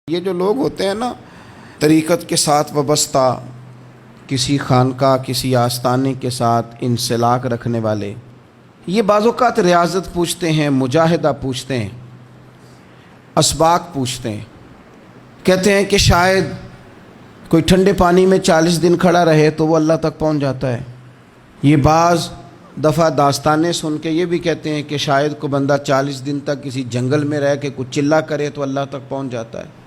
یہ جو لوگ ہوتے ہیں نا طریقت کے ساتھ وابستہ، کسی خانقاہ کسی آستانے کے ساتھ انسلاک رکھنے والے، یہ بعض اوقات ریاضت پوچھتے ہیں، مجاہدہ پوچھتے ہیں، اسباق پوچھتے ہیں۔ کہتے ہیں کہ شاید کوئی ٹھنڈے پانی میں 40 دن کھڑا رہے تو وہ اللہ تک پہنچ جاتا ہے۔ یہ بعض دفعہ داستانیں سن کے یہ بھی کہتے ہیں کہ شاید کوئی بندہ 40 دن تک کسی جنگل میں رہ کے کچھ چلہ کرے تو اللہ تک پہنچ جاتا ہے۔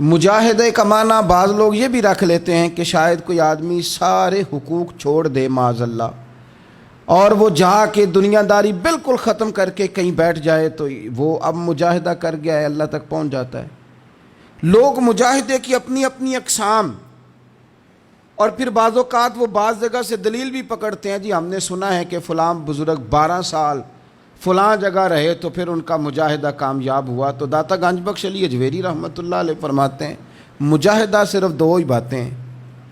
مجاہدہ کا معنی بعض لوگ یہ بھی رکھ لیتے ہیں کہ شاید کوئی آدمی سارے حقوق چھوڑ دے معاذ اللہ، اور وہ جا کے دنیا داری بالکل ختم کر کے کہیں بیٹھ جائے تو وہ اب مجاہدہ کر گیا ہے، اللہ تک پہنچ جاتا ہے۔ لوگ مجاہدے کی اپنی اپنی اقسام، اور پھر بعض اوقات وہ بعض جگہ سے دلیل بھی پکڑتے ہیں، جی ہم نے سنا ہے کہ فلاں بزرگ 12 سال فلاں جگہ رہے تو پھر ان کا مجاہدہ کامیاب ہوا۔ تو داتا گنج بخش علی اجویری رحمۃ اللہ علیہ فرماتے ہیں مجاہدہ صرف 2 ہی باتیں ہیں،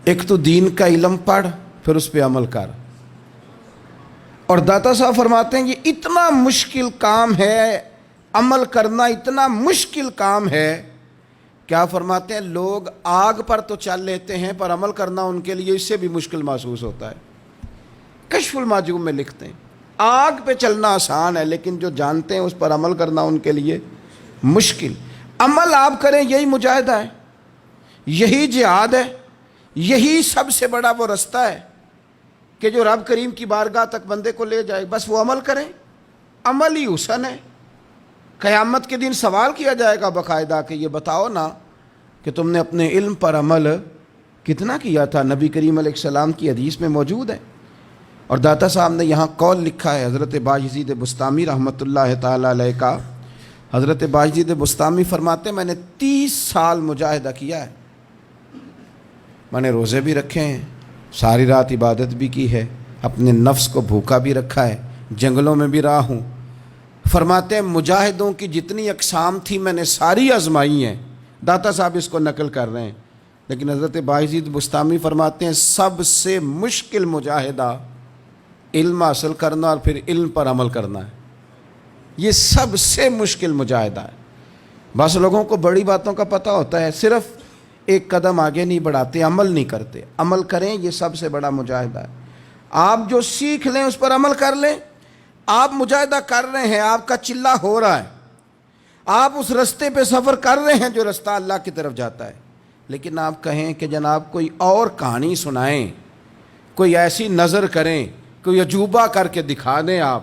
ایک تو دین کا علم پڑھ پھر اس پہ عمل کر۔ اور داتا صاحب فرماتے ہیں یہ اتنا مشکل کام ہے، عمل کرنا اتنا مشکل کام ہے، کیا فرماتے ہیں لوگ آگ پر تو چل لیتے ہیں پر عمل کرنا ان کے لیے اس سے بھی مشکل محسوس ہوتا ہے۔ کشف المعجوب میں لکھتے ہیں آگ پہ چلنا آسان ہے لیکن جو جانتے ہیں اس پر عمل کرنا ان کے لیے مشکل۔ عمل آپ کریں یہی مجاہدہ ہے، یہی جہاد ہے، یہی سب سے بڑا وہ رستہ ہے کہ جو رب کریم کی بارگاہ تک بندے کو لے جائے۔ بس وہ عمل کریں، عمل ہی حسن ہے۔ قیامت کے دن سوال کیا جائے گا باقاعدہ کہ یہ بتاؤ نا کہ تم نے اپنے علم پر عمل کتنا کیا تھا۔ نبی کریم علیہ السلام کی حدیث میں موجود ہے، اور داتا صاحب نے یہاں قول لکھا ہے حضرت باجزید بستامی رحمۃ اللہ تعالیٰ علیہ کا۔ حضرت باجزید بستامی فرماتے ہیں میں نے 30 سال مجاہدہ کیا ہے، میں نے روزے بھی رکھے ہیں، ساری رات عبادت بھی کی ہے، اپنے نفس کو بھوکا بھی رکھا ہے، جنگلوں میں بھی رہا ہوں۔ فرماتے ہیں مجاہدوں کی جتنی اقسام تھی میں نے ساری آزمائی ہیں۔ داتا صاحب اس کو نقل کر رہے ہیں، لیکن حضرت باجزید بستامی فرماتے ہیں سب سے مشکل مجاہدہ علم حاصل کرنا اور پھر علم پر عمل کرنا ہے۔ یہ سب سے مشکل مجاہدہ ہے۔ بس لوگوں کو بڑی باتوں کا پتہ ہوتا ہے، صرف ایک قدم آگے نہیں بڑھاتے، عمل نہیں کرتے۔ عمل کریں، یہ سب سے بڑا مجاہدہ ہے۔ آپ جو سیکھ لیں اس پر عمل کر لیں۔ آپ مجاہدہ کر رہے ہیں، آپ کا چلہ ہو رہا ہے، آپ اس رستے پہ سفر کر رہے ہیں جو رستہ اللہ کی طرف جاتا ہے، لیکن آپ کہیں کہ جناب کوئی اور کہانی سنائیں، کوئی ایسی نظر کریں، کوئی عجوبہ کر کے دکھا دیں، آپ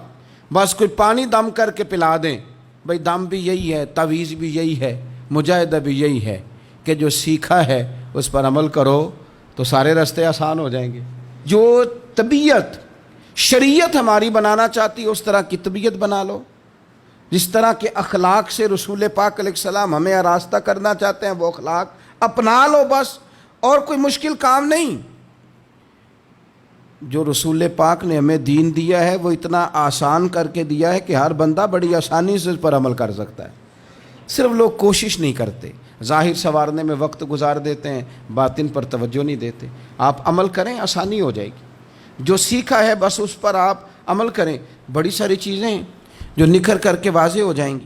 بس کوئی پانی دم کر کے پلا دیں۔ بھئی دم بھی یہی ہے، تعویذ بھی یہی ہے، مجاہدہ بھی یہی ہے کہ جو سیکھا ہے اس پر عمل کرو تو سارے راستے آسان ہو جائیں گے۔ جو طبیعت شریعت ہماری بنانا چاہتی ہے اس طرح کی طبیعت بنا لو، جس طرح کے اخلاق سے رسول پاک علیہ السلام ہمیں آراستہ کرنا چاہتے ہیں وہ اخلاق اپنا لو بس، اور کوئی مشکل کام نہیں۔ جو رسول پاک نے ہمیں دین دیا ہے وہ اتنا آسان کر کے دیا ہے کہ ہر بندہ بڑی آسانی سے اس پر عمل کر سکتا ہے، صرف لوگ کوشش نہیں کرتے، ظاہر سنوارنے میں وقت گزار دیتے ہیں، باطن پر توجہ نہیں دیتے۔ آپ عمل کریں، آسانی ہو جائے گی۔ جو سیکھا ہے بس اس پر آپ عمل کریں، بڑی ساری چیزیں ہیں جو نکھر کر کے واضح ہو جائیں گی۔